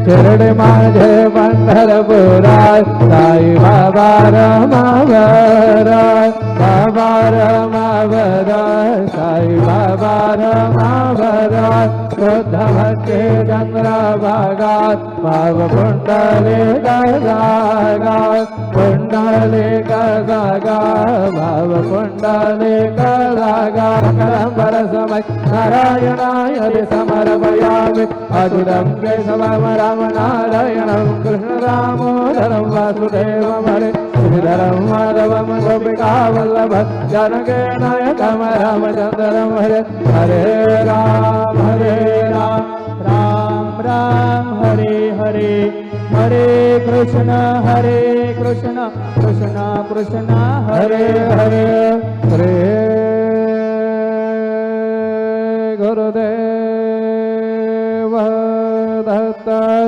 शिर्डी माझे पंढरपुरात साई बाबा रमावर बाबा रमावर साई बाबा रमावर शुद्ध भक्ती चंद्रभागात भाव कुंडली गजागा कुंडली गजागा भाव कुंडली गजागा कलंबर समय नारायणाय समर्पयामि अच्युतं केशवं राम नारायणं कृष्ण दामोदरं वासुदेवं हरे श्रीधरं माधवं गोपिकावल्लभं जानकी नायकं रामचन्द्रं हरे हरे राम राम राम हरे हरे हरे कृष्ण कृष्ण कृष्ण हरे हरे हरे